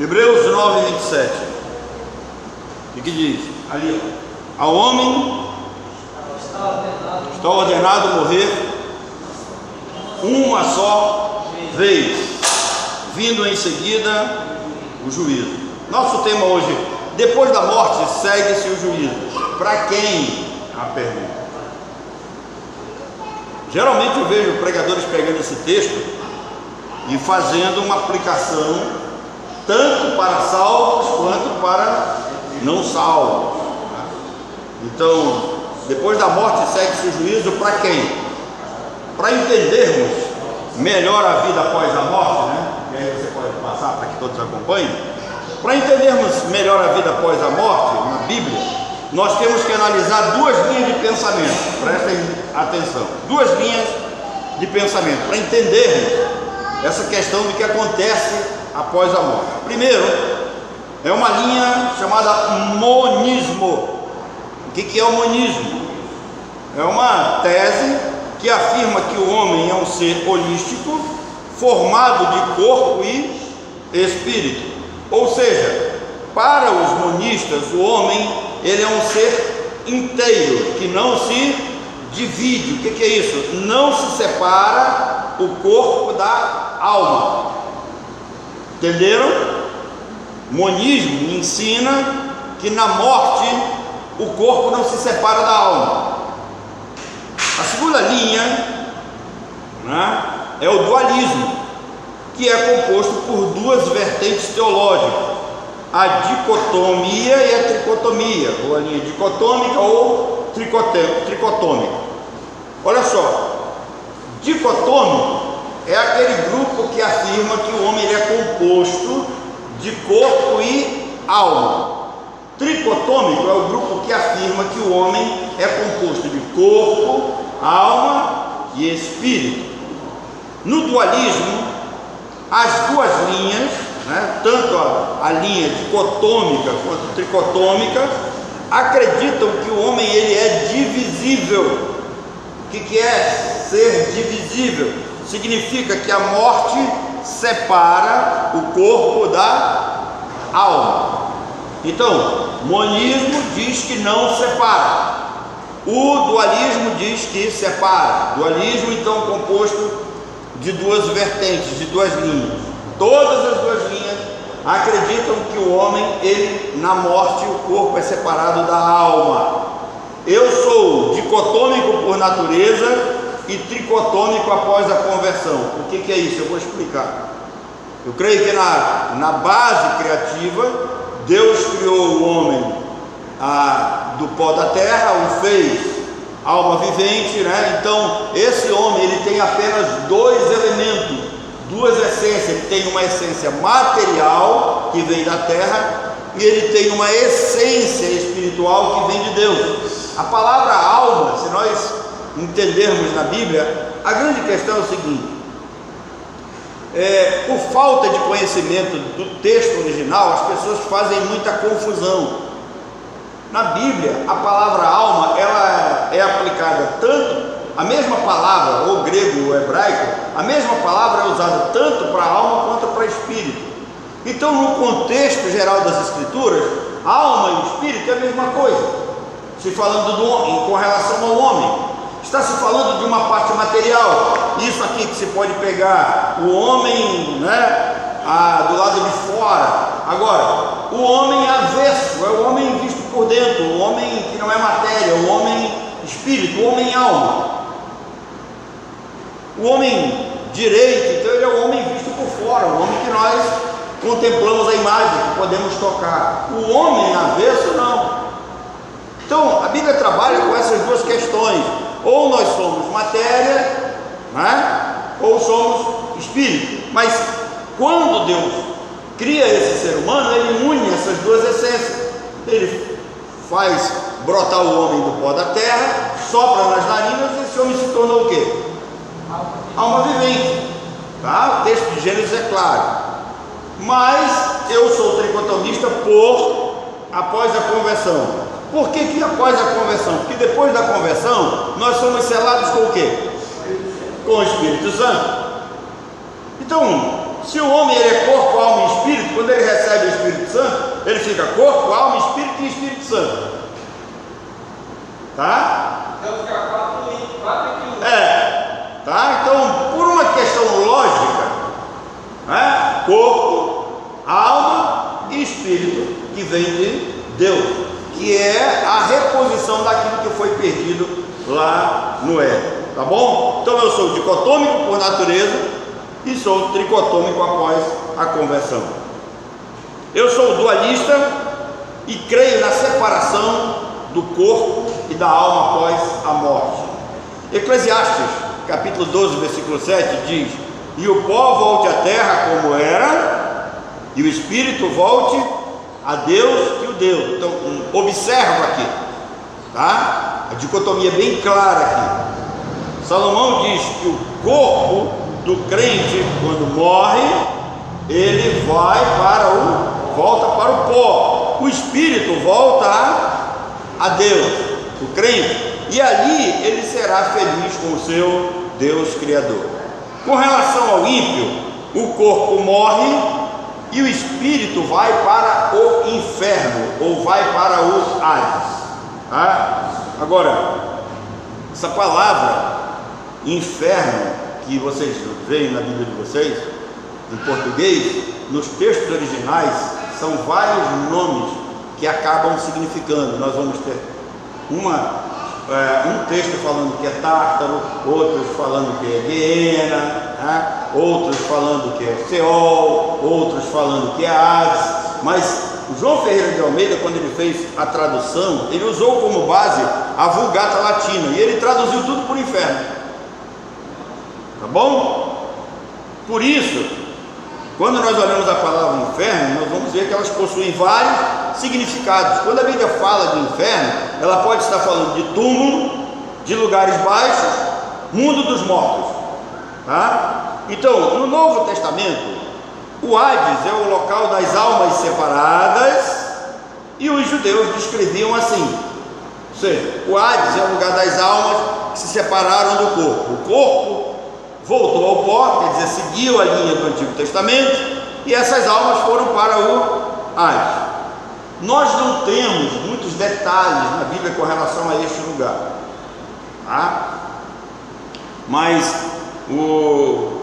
Hebreus 9:27. O que diz? Ali, ó. Ao homem está ordenado morrer uma só vez, vindo em seguida o juízo. Nosso tema hoje: depois da morte segue-se o juízo. Para quem? A pergunta. Geralmente eu vejo pregadores pegando esse texto e fazendo uma aplicação tanto para salvos quanto para não salvos. Então, depois da morte segue-se o juízo para quem? Para entendermos melhor a vida após a morte, né? E aí você pode passar para que todos acompanhem. Para entendermos melhor a vida após a morte, na Bíblia, nós temos que analisar duas linhas de pensamento. Prestem atenção, duas linhas de pensamento para entendermos essa questão do que acontece após a morte. Primeiro, é uma linha chamada monismo. O que é o monismo? É uma tese que afirma que o homem é um ser holístico, formado de corpo e espírito. Ou seja, para os monistas, o homem ele é um ser inteiro, que não se divide. O que é isso? Não se separa o corpo da alma. Entenderam? Monismo ensina que na morte o corpo não se separa da alma. A segunda linha, né, é o dualismo, que é composto por duas vertentes teológicas: a dicotomia e a tricotomia, ou a linha dicotômica ou tricotômica. Olha só, dicotômico é aquele grupo que afirma que o homem ele é composto de corpo e alma. Tricotômico é o grupo que afirma que o homem é composto de corpo, alma e espírito. No dualismo, as duas linhas, né, tanto a linha dicotômica quanto tricotômica, acreditam que o homem ele é divisível. O que é ser divisível? Significa que a morte separa o corpo da alma. Então, monismo diz que não separa, o dualismo diz que separa. Dualismo então composto de duas vertentes, de duas linhas. Todas as duas linhas acreditam que o homem, ele na morte, o corpo é separado da alma. Eu sou dicotômico por natureza e tricotômico após a conversão. O que é isso? Eu vou explicar. Eu creio que na base criativa, Deus criou o homem do pó da terra, o fez alma vivente, né? Então esse homem ele tem apenas dois elementos, duas essências. Ele tem uma essência material que vem da terra e ele tem uma essência espiritual que vem de Deus. A palavra alma, se nós entendermos na Bíblia, a grande questão é o seguinte: por falta de conhecimento do texto original, as pessoas fazem muita confusão. Na Bíblia, a palavra alma, ela é aplicada tanto, a mesma palavra, ou grego ou hebraico, a mesma palavra é usada tanto para alma quanto para espírito. Então, no contexto geral das Escrituras, alma e espírito é a mesma coisa. Se falando do homem, com relação ao homem, está se falando de uma parte material. Isso aqui que se pode pegar o homem, né, do lado de fora. Agora, o homem avesso é o homem visto por dentro, o homem que não é matéria, o homem espírito, o homem alma. O homem direito, então, ele é o homem visto por fora, o homem que nós contemplamos a imagem, que podemos tocar. O homem avesso não. Então a Bíblia trabalha com essas duas questões: ou nós somos matéria, né, ou somos espírito. Mas quando Deus cria esse ser humano, ele une essas duas essências. Ele faz brotar o homem do pó da terra, sopra nas narinas e esse homem se tornou o quê? Alma vivente. Tá? O texto de Gênesis é claro. Mas eu sou tricotomista após a conversão. Por que após a conversão? Porque depois da conversão nós somos selados com o quê? Com o Espírito Santo. Então, se o homem ele é corpo, alma e espírito, quando ele recebe o Espírito Santo, ele fica corpo, alma, espírito e Espírito Santo. Tá? Então fica 4 em 1. Tá? Então, por uma questão lógica, né? Corpo, alma e espírito, que vem de Deus, que é a reposição daquilo que foi perdido lá no Éden. Tá bom? Então eu sou dicotômico por natureza e sou tricotômico após a conversão. Eu sou dualista e creio na separação do corpo e da alma após a morte. Eclesiastes, capítulo 12, versículo 7 diz: e o pó volte à terra como era, e o espírito volte a Deus que o deu. Então observa aqui, tá? A dicotomia é bem clara aqui. Salomão diz que o corpo do crente, quando morre, ele volta para o pó. O espírito volta a Deus, o crente, e ali ele será feliz com o seu Deus Criador. Com relação ao ímpio, o corpo morre e o espírito vai para o inferno, ou vai para o Hades. Tá? Agora, essa palavra inferno que vocês veem na Bíblia de vocês, em português, nos textos originais, são vários nomes que acabam significando. Nós vamos ter um texto falando que é Tártaro, outros falando que é Guiena, né? Outros falando que é Seol, outros falando que é Hades. Mas o João Ferreira de Almeida, quando ele fez a tradução, ele usou como base a Vulgata Latina, e ele traduziu tudo por inferno. Tá bom? Por isso, quando nós olhamos a palavra inferno, nós vamos ver que elas possuem vários significados. Quando a Bíblia fala de inferno, ela pode estar falando de túmulo, de lugares baixos, mundo dos mortos. Tá? Então, no Novo Testamento, o Hades é o local das almas separadas, e os judeus descreviam assim. Ou seja, o Hades é o lugar das almas que se separaram do corpo. O corpo voltou ao pó, quer dizer, seguiu a linha do Antigo Testamento, e essas almas foram para o Hades. Nós não temos muitos detalhes na Bíblia com relação a este lugar, tá? Mas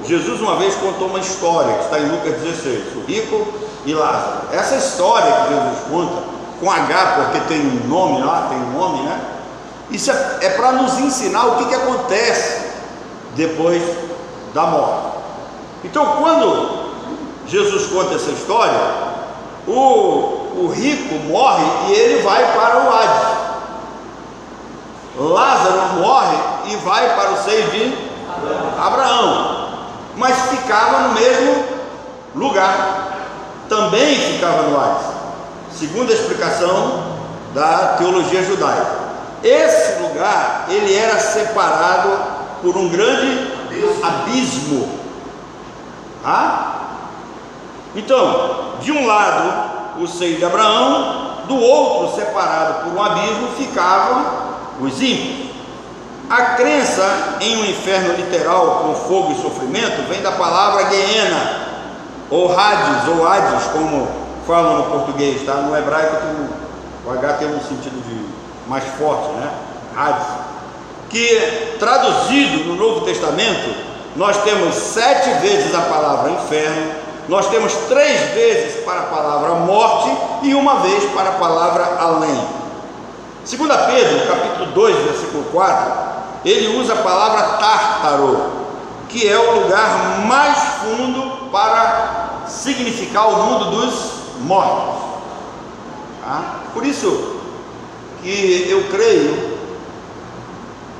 Jesus uma vez contou uma história que está em Lucas 16, o rico e Lázaro. Essa história que Jesus conta, com H, porque tem um nome lá, tem um nome, né? Isso é para nos ensinar o que acontece depois da morte. Então, quando Jesus conta essa história, o rico morre e ele vai para o Hades. Lázaro morre e vai para o seio de Abraão, mas ficava no mesmo lugar, também ficava no Hades, segundo a explicação da teologia judaica. Esse lugar, ele era separado por um grande abismo, tá? Então, de um lado o seio de Abraão, do outro, separado por um abismo, ficavam os ímpios. A crença em um inferno literal com fogo e sofrimento vem da palavra Guiena, ou Hades, como falam no português, tá? No hebraico o H tem um sentido mais forte, né? Hades, que traduzido no Novo Testamento, nós temos 7 vezes a palavra inferno, nós temos 3 vezes para a palavra morte e 1 vez para a palavra além. 2 Pedro, capítulo 2, versículo 4, ele usa a palavra Tártaro, que é o lugar mais fundo para significar o mundo dos mortos. Tá? Por isso que eu creio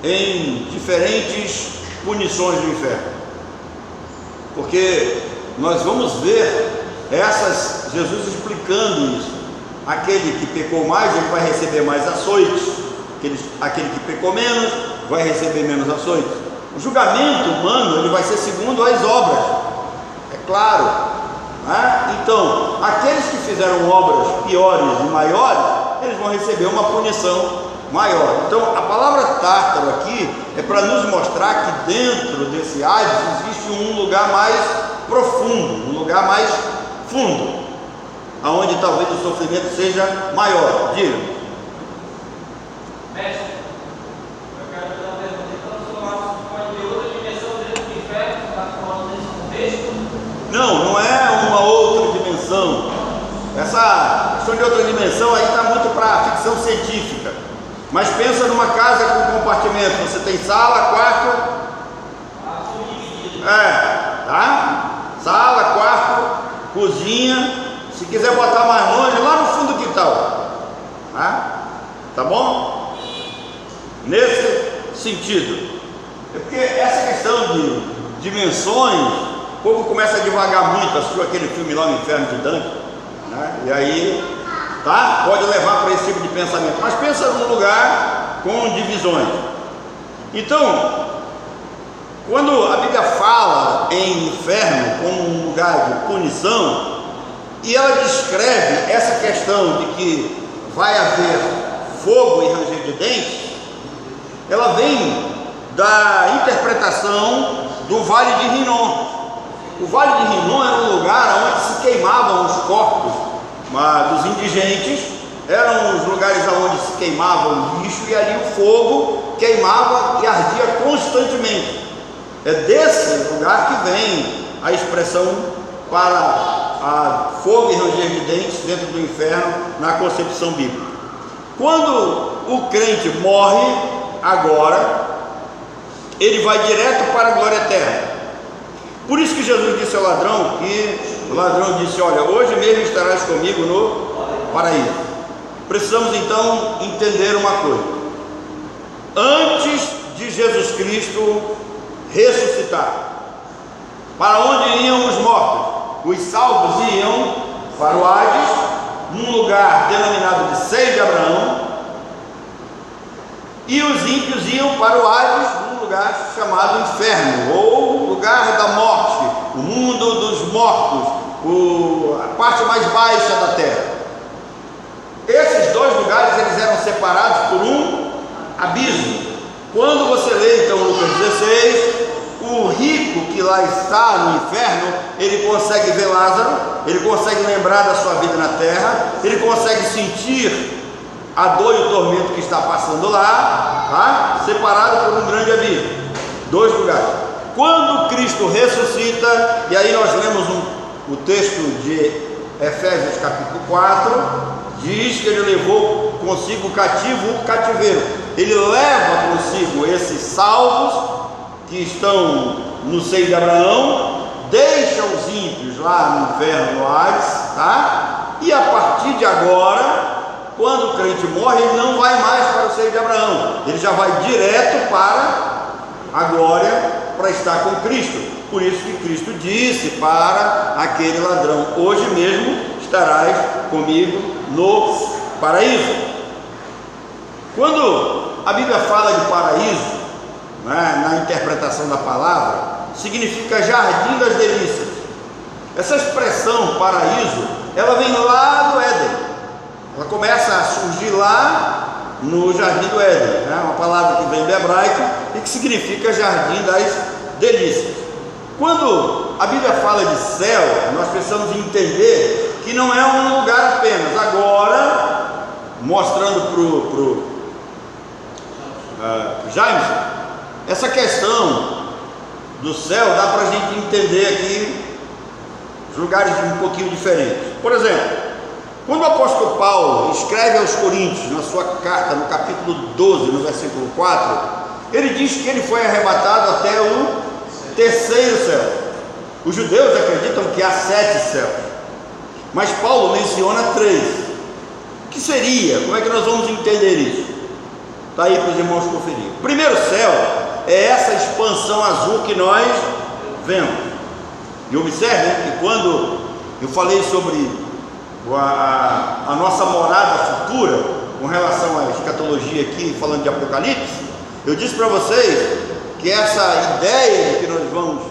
em diferentes punições do inferno, porque nós vamos ver Jesus explicando isso. Aquele que pecou mais, ele vai receber mais açoites, aquele que pecou menos vai receber menos açoites. O julgamento humano, ele vai ser segundo as obras, é claro, né? Então, aqueles que fizeram obras piores e maiores, eles vão receber uma punição maior. Então, a palavra Tártaro aqui é para nos mostrar que dentro desse Hades existe um lugar mais profundo, um lugar mais fundo. aonde talvez o sofrimento seja maior. Diga. Mestre, eu quero fazer uma pergunta. Então, o senhor acha que pode ter outra dimensão dentro do inferno que está falando nesse contexto? Não é uma outra dimensão. Essa questão de outra dimensão aí está muito para a ficção científica. Mas pensa numa casa com compartimento. Você tem sala, quarto. Tá? Sala, quarto, cozinha. Se quiser botar mais longe, lá no fundo do quintal. Tá bom? Nesse sentido. É porque essa questão de dimensões, o povo começa a devagar muito. Assistiu aquele filme lá no Inferno de Dante, né? E aí, tá? Pode levar para esse tipo de pensamento. Mas pensa num lugar com divisões. Então, quando a Bíblia fala em inferno como um lugar de punição, e ela descreve essa questão de que vai haver fogo e ranger de dentes, ela vem da interpretação do Vale de Rinom. O Vale de Rinom era um lugar onde se queimavam os corpos dos indigentes, eram os lugares onde se queimava o lixo, e ali o fogo queimava e ardia constantemente. É desse lugar que vem a expressão para fogo e ranger de dentes dentro do inferno na concepção bíblica. Quando o crente morre agora, ele vai direto para a glória eterna. Por isso que Jesus disse ao ladrão, que o ladrão disse: olha, hoje mesmo estarás comigo no paraíso. Precisamos então entender uma coisa. Antes de Jesus Cristo ressuscitar, para onde iam os mortos? Os salvos iam para o Hades, num lugar denominado de Seio de Abraão, e os ímpios iam para o Hades, num lugar chamado Inferno, ou lugar da morte, o mundo dos mortos, a parte mais baixa da terra. Esses dois lugares eles eram separados por um abismo. Quando você lê então Lucas 16, o rico que lá está no inferno, ele consegue ver Lázaro, ele consegue lembrar da sua vida na terra, ele consegue sentir a dor e o tormento que está passando lá, tá? Separado por um grande abismo. Dois lugares. Quando Cristo ressuscita, e aí nós lemos o texto de Efésios capítulo 4, diz que ele levou consigo cativo o cativeiro. Ele leva consigo esses salvos que estão no seio de Abraão, deixa os ímpios lá no inferno, no Hades, tá? E a partir de agora, quando o crente morre, ele não vai mais para o seio de Abraão, ele já vai direto para a glória, para estar com Cristo. Por isso que Cristo disse para aquele ladrão: hoje mesmo estarás comigo no paraíso. Quando a Bíblia fala de paraíso, né, na interpretação da palavra, significa jardim das delícias. Essa expressão paraíso, ela vem lá do Éden, ela começa a surgir lá no jardim do Éden, né, uma palavra que vem do hebraico e que significa jardim das delícias. Quando a Bíblia fala de céu, nós precisamos entender que não é um lugar apenas. Agora, mostrando para James, essa questão do céu dá para a gente entender aqui os lugares um pouquinho diferentes. Por exemplo, quando o apóstolo Paulo escreve aos Coríntios, na sua carta, no capítulo 12, no versículo 4, ele diz que ele foi arrebatado até o terceiro céu. Os judeus acreditam que há 7 céus, mas Paulo menciona 3. O que seria? Como é que nós vamos entender isso? Está aí para os irmãos conferir. O primeiro céu é essa expansão azul que nós vemos. E observem que quando eu falei sobre a nossa morada futura, com relação à escatologia aqui, falando de Apocalipse, eu disse para vocês que essa ideia de que nós vamos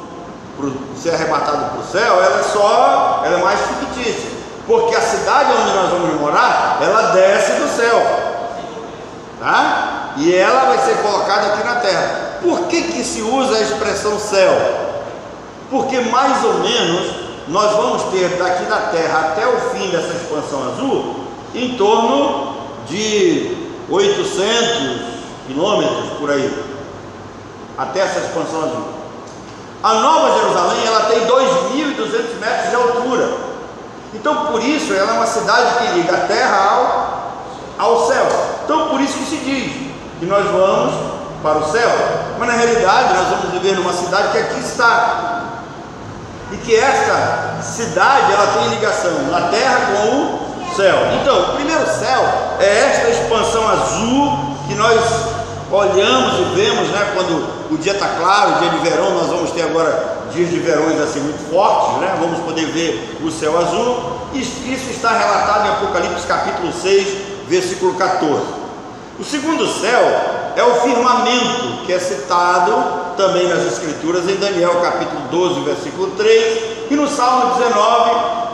ser arrebatados para o céu, ela é mais fictícia, porque a cidade onde nós vamos morar, ela desce do céu, tá? E ela vai ser colocada aqui na terra. Por que se usa a expressão céu? Porque mais ou menos nós vamos ter daqui da Terra até o fim dessa expansão azul em torno de 800 quilômetros por aí, até essa expansão azul. A Nova Jerusalém, ela tem 2.200 metros de altura. Então, por isso, ela é uma cidade que liga a terra ao céu. Então, por isso que se diz que nós vamos para o céu. Mas, na realidade, nós vamos viver numa cidade que aqui está. E que esta cidade, ela tem ligação na terra com o céu. Então, o primeiro céu é esta expansão azul que nós olhamos e vemos, né, quando o dia está claro, dia de verão. Nós vamos ter agora dias de verões assim muito fortes, né? Vamos poder ver o céu azul. Isso está relatado em Apocalipse capítulo 6, versículo 14. O segundo céu é o firmamento, que é citado também nas Escrituras em Daniel capítulo 12, versículo 3, e no Salmo 19,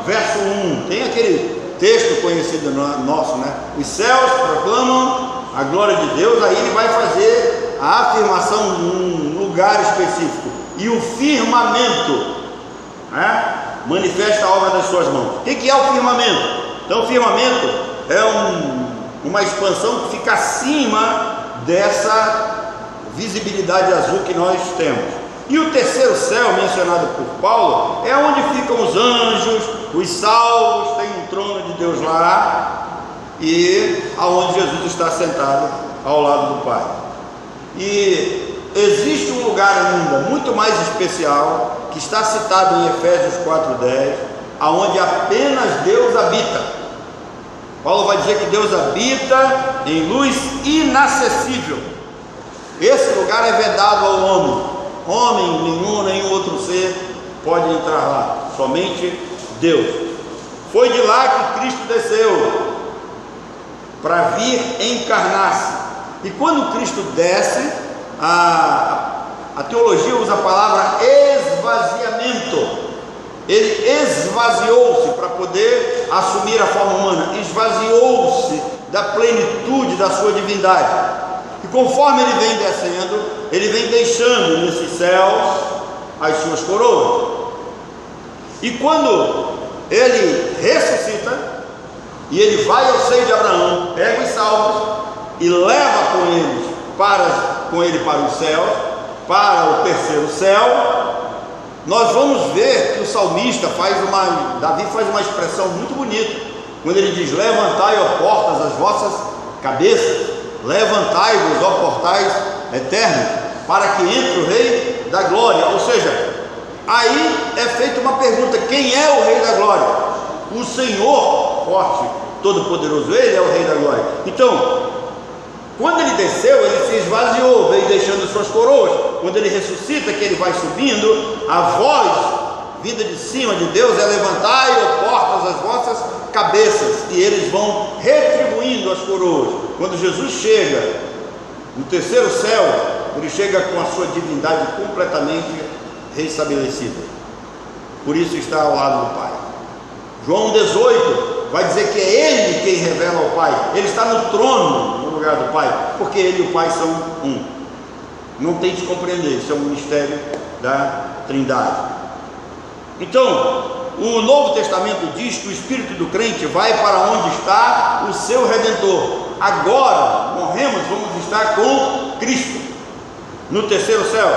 verso 1. Tem aquele texto conhecido nosso, né? Os céus proclamam a glória de Deus. Aí ele vai fazer a afirmação num lugar específico. E o firmamento, né, manifesta a obra das suas mãos. O que é o firmamento? Então, o firmamento é uma expansão que fica acima dessa visibilidade azul que nós temos. E o terceiro céu, mencionado por Paulo, é onde ficam os anjos, os salvos, tem um trono de Deus lá, e aonde Jesus está sentado ao lado do Pai. E existe um lugar ainda muito mais especial, que está citado em Efésios 4:10, aonde apenas Deus habita. Paulo vai dizer que Deus habita em luz inacessível. Esse lugar é vedado ao homem. Nenhum outro ser pode entrar lá, somente Deus. Foi de lá que Cristo desceu para vir encarnar-se. E quando Cristo desce, a teologia usa a palavra esvaziamento. Ele esvaziou-se para poder assumir a forma humana, esvaziou-se da plenitude da sua divindade. E conforme ele vem descendo, ele vem deixando nesses céus as suas coroas. E quando ele ressuscita, e ele vai ao seio de Abraão, pega os salvos e leva com ele para os céus, para o terceiro céu, nós vamos ver que o salmista Davi faz uma expressão muito bonita, quando ele diz: levantai, ó portas, as vossas cabeças, levantai-vos, ó portais eternos, para que entre o Rei da Glória. Ou seja, aí é feita uma pergunta: quem é o Rei da Glória? O Senhor forte, todo-poderoso, Ele é o Rei da Glória. Então, quando ele desceu, ele se esvaziou, veio deixando suas coroas. Quando ele ressuscita, que ele vai subindo, a voz vinda de cima de Deus é: levantai, ó portas, as vossas cabeças, e eles vão retribuindo as coroas. Quando Jesus chega no terceiro céu, ele chega com a sua divindade completamente restabelecida. Por isso está ao lado do Pai. João 18 vai dizer que é Ele quem revela ao Pai. Ele está no trono, no lugar do Pai, porque Ele e o Pai são um. Não tente compreender, isso é um mistério da Trindade. Então, o Novo Testamento diz que o espírito do crente vai para onde está o seu Redentor. Agora, morremos, vamos estar com Cristo no terceiro céu.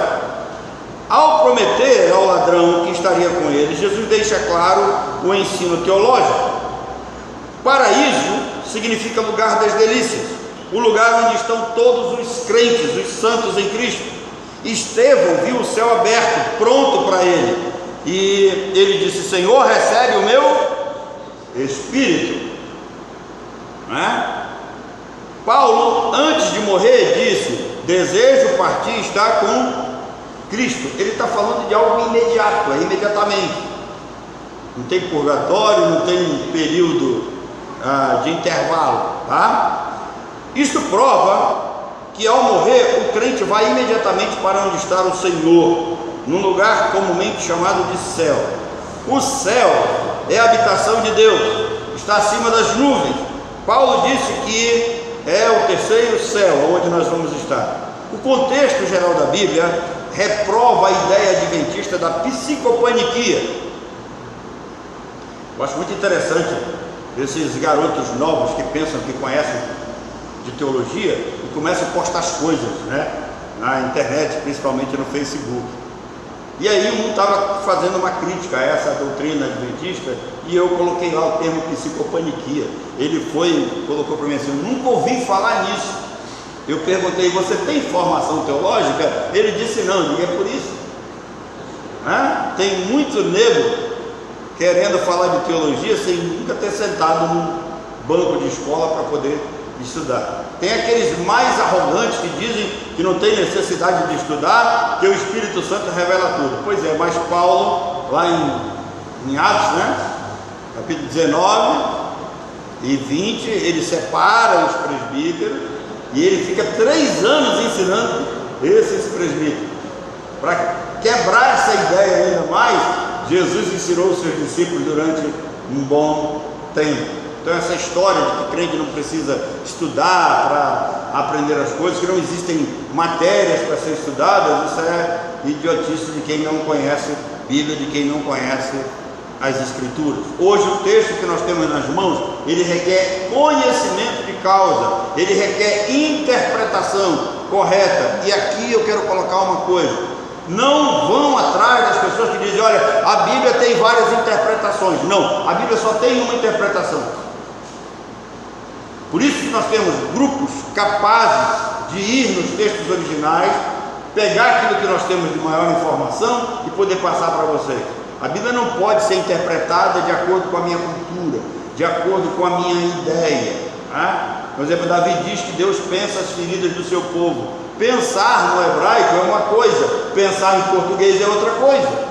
Ao prometer ao ladrão que estaria com ele, Jesus deixa claro o ensino teológico. Paraíso significa lugar das delícias, o lugar onde estão todos os crentes, os santos em Cristo. Estevão viu o céu aberto, pronto para ele, e ele disse: Senhor, recebe o meu espírito, Paulo, antes de morrer, disse: desejo partir e estar com Cristo. Ele está falando de algo imediato, é imediatamente. Não tem purgatório, não tem período de intervalo, tá? Isso prova que ao morrer o crente vai imediatamente para onde está o Senhor, num lugar comumente chamado de céu. O céu é a habitação de Deus, está acima das nuvens. Paulo disse que é o terceiro céu onde nós vamos estar. O contexto geral da Bíblia reprova a ideia adventista da psicopaniquia. Eu acho muito interessante esses garotos novos que pensam que conhecem de teologia e começam a postar as coisas, né, na internet, principalmente no Facebook. E aí um estava fazendo uma crítica a essa doutrina adventista e eu coloquei lá o termo psicopaniquia. Ele colocou para mim assim: nunca ouvi falar nisso. Eu perguntei: você tem formação teológica? Ele disse: não. E é por isso. Tem muito nego querendo falar de teologia sem nunca ter sentado num banco de escola para poder estudar. Tem aqueles mais arrogantes que dizem que não tem necessidade de estudar, que o Espírito Santo revela tudo. Pois é, mas Paulo, lá em Atos, né, capítulo 19 e 20, ele separa os presbíteros e ele fica 3 anos ensinando esses presbíteros. Para quebrar essa ideia ainda mais, Jesus ensinou os seus discípulos durante um bom tempo. Então essa história de que crente não precisa estudar para aprender as coisas, que não existem matérias para ser estudadas, isso é idiotice de quem não conhece Bíblia, de quem não conhece as Escrituras. Hoje o texto que nós temos nas mãos, ele requer conhecimento de causa, ele requer interpretação correta. E aqui eu quero colocar uma coisa: não vão atrás das pessoas que dizem: olha, a Bíblia tem várias interpretações. Não, a Bíblia só tem uma interpretação. Por isso que nós temos grupos capazes de ir nos textos originais, pegar aquilo que nós temos de maior informação e poder passar para vocês. A Bíblia não pode ser interpretada de acordo com a minha cultura, de acordo com a minha ideia. Por exemplo, Davi diz que Deus pensa as feridas do seu povo. Pensar no hebraico é uma coisa, pensar em português é outra coisa.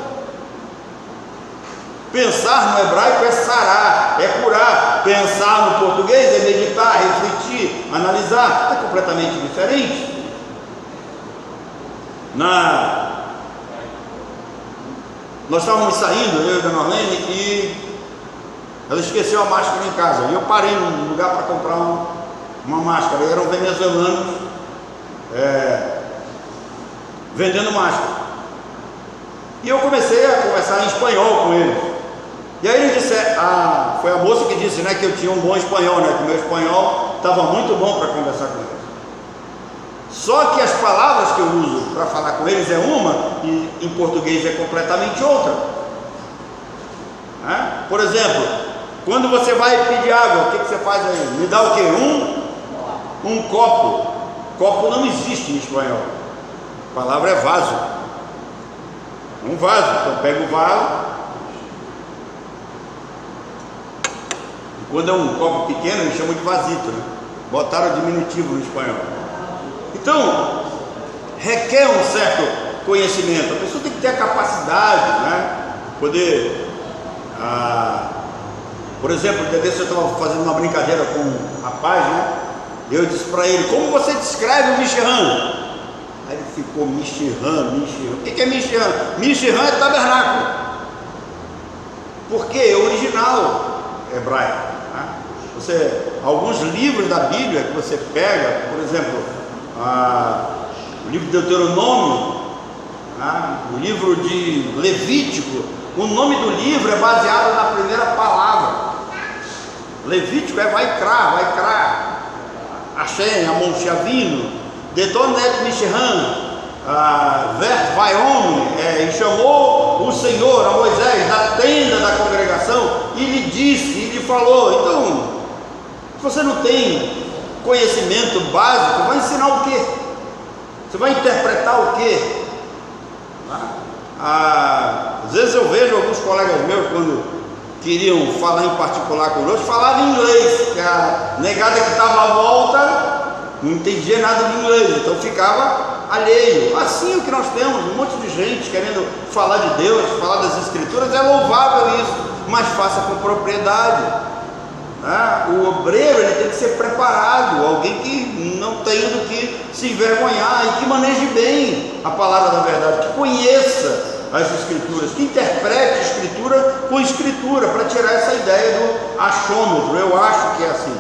Pensar no hebraico é sarar, é curar. Pensar no português é meditar, refletir, analisar. É completamente diferente. Nós estávamos saindo, eu e a Dona Marlene, e ela esqueceu a máscara em casa. E eu parei num lugar para comprar uma máscara. E eram venezuelanos vendendo máscara. E eu comecei a conversar em espanhol com eles. E aí eles disseram, foi a moça que disse, né, que eu tinha um bom espanhol, né, que o meu espanhol estava muito bom para conversar com eles. Só que as palavras que eu uso para falar com eles é uma, e em português é completamente outra. Por exemplo, quando você vai pedir água, o que você faz aí? Me dá o quê? Um copo. Copo não existe em espanhol. A palavra é vaso. Um vaso. Então pega o vaso. E quando é um copo pequeno, eles chamam de vasito, né? Botaram diminutivo no espanhol. Então, requer um certo conhecimento. A pessoa tem que ter a capacidade, né? Poder, por exemplo, eu estava fazendo uma brincadeira com um rapaz, né? Eu disse para ele: como você descreve o Mishran? Aí ele ficou Mishran. O que é Mishran? Mishran é tabernáculo. Porque é original hebraico. Né? Alguns livros da Bíblia que você pega, por exemplo, o livro de Deuteronômio, o livro de Levítico, o nome do livro é baseado na primeira palavra. Levítico é Vaikra, Hashem, Amon Shavino, Detonet Mishran, Ver Vaiom, e chamou o Senhor a Moisés da tenda da congregação e lhe disse, e lhe falou. Então, se você não tem conhecimento básico, vai ensinar o quê? Você vai interpretar o quê? Às vezes eu vejo alguns colegas meus, quando queriam falar em particular conosco, falavam em inglês, que a negada que estava à volta não entendia nada de inglês, então ficava alheio. Assim é o que nós temos, um monte de gente querendo falar de Deus, falar das Escrituras. É louvável isso, mas faça com propriedade. O obreiro, ele tem que ser preparado, alguém que não tenha do que se envergonhar e que maneje bem a palavra da verdade, que conheça as Escrituras, que interprete a Escritura com Escritura, para tirar essa ideia do achômetro. Eu acho que é assim.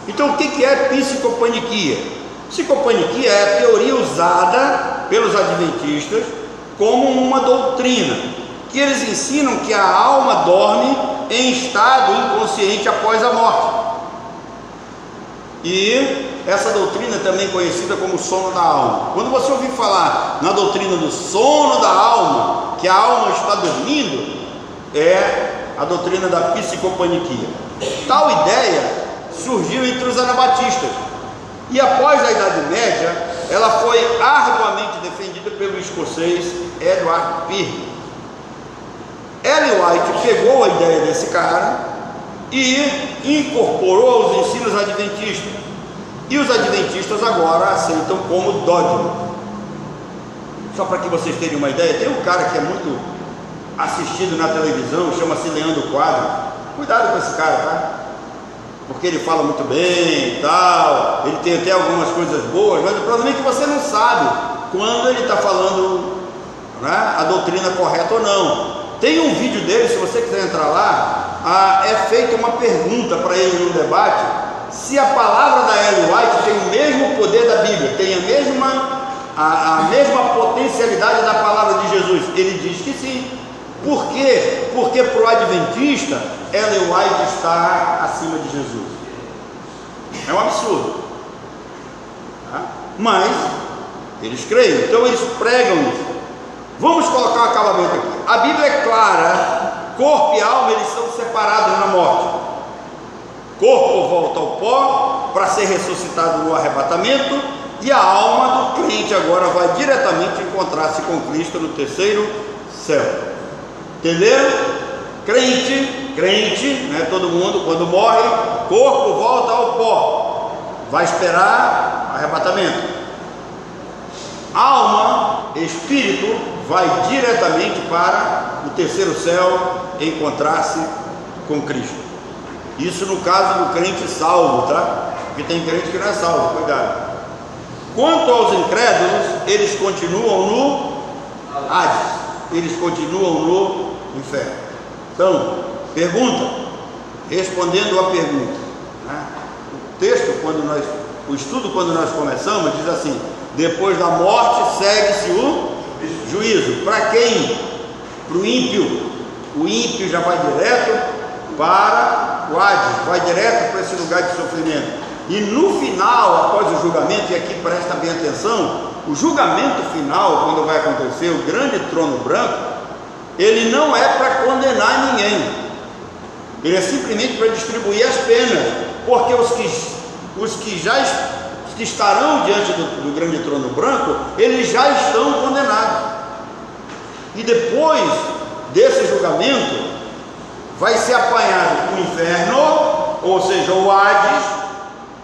Então, o que é psicopaniquia? Psicopaniquia é a teoria usada pelos adventistas como uma doutrina, que eles ensinam que a alma dorme em estado inconsciente após a morte. E essa doutrina é também conhecida como sono da alma. Quando você ouvir falar na doutrina do sono da alma, que a alma está dormindo, é a doutrina da psicopaniquia. Tal ideia surgiu entre os anabatistas, e após a Idade Média, ela foi arduamente defendida pelo escocês Edward Pyrmont. Ellen White pegou a ideia desse cara e incorporou os ensinos adventistas, e os adventistas agora aceitam como dogma. Só para que vocês tenham uma ideia, tem um cara que é muito assistido na televisão, chama-se Leandro Quadro. Cuidado com esse cara, tá? Porque ele fala muito bem e tal, ele tem até algumas coisas boas, mas o problema é que você não sabe quando ele está falando, né, a doutrina correta ou não. Tem um vídeo dele, se você quiser entrar lá, é feita uma pergunta para ele no debate, se a palavra da Ellen White tem o mesmo poder da Bíblia, tem a mesma potencialidade da palavra de Jesus. Ele diz que sim. Por quê? Porque para o adventista, Ellen White está acima de Jesus. É um absurdo, tá? Mas eles creem, então eles pregam isso. Vamos colocar um acabamento aqui. A Bíblia é clara: corpo e alma, eles são separados na morte. Corpo volta ao pó para ser ressuscitado no arrebatamento, e a alma do crente agora vai diretamente encontrar-se com Cristo no terceiro céu. Entenderam? Crente, né? Todo mundo, quando morre, corpo volta ao pó, vai esperar arrebatamento. Alma, espírito, vai diretamente para o terceiro céu, encontrar-se com Cristo. Isso no caso do crente salvo, tá? Porque tem crente que não é salvo, cuidado. Quanto aos incrédulos, eles continuam no Hades, eles continuam no inferno. Então, pergunta, respondendo a pergunta, né? O texto, o estudo, quando nós começamos, diz assim: depois da morte segue-se o juízo. Para quem? Para o ímpio. O ímpio já vai direto para o Hades, vai direto para esse lugar de sofrimento. E no final, após o julgamento, e aqui presta bem atenção, o julgamento final, quando vai acontecer, o grande trono branco, ele não é para condenar ninguém, ele é simplesmente para distribuir as penas, porque os que estarão diante do grande trono branco, eles já estão condenados. E depois desse julgamento, vai ser apanhado o inferno, ou seja, o Hades,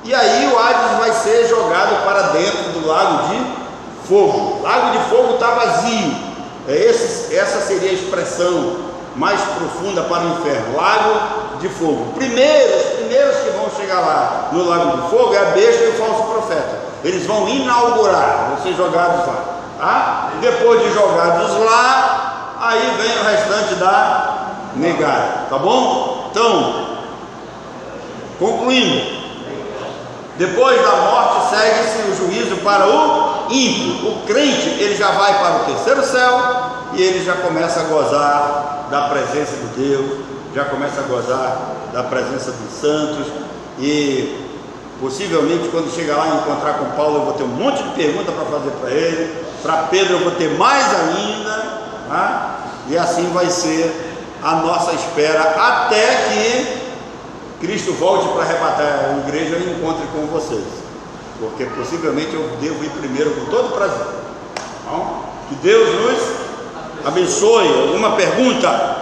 e aí o Hades vai ser jogado para dentro do lago de fogo. O lago de fogo está vazio. Essa seria a expressão mais profunda para o inferno, lago de fogo. Os primeiros que vão chegar lá no lago de fogo é a besta e o falso profeta. Eles vão inaugurar, vão ser jogados lá, tá? Depois de jogados lá, aí vem o restante da negada, tá bom? Então, concluindo, depois da morte segue-se o juízo para o ímpio. O crente, ele já vai para o terceiro céu e ele já começa a gozar da presença de Deus, já começa a gozar da presença dos santos, e possivelmente quando chegar lá e encontrar com Paulo, eu vou ter um monte de perguntas para fazer para ele. Para Pedro eu vou ter mais ainda, tá? E assim vai ser a nossa espera até que Cristo volte para arrebatar a igreja e encontre com vocês, porque possivelmente eu devo ir primeiro com todo prazer. Bom, que Deus nos abençoe. Alguma pergunta?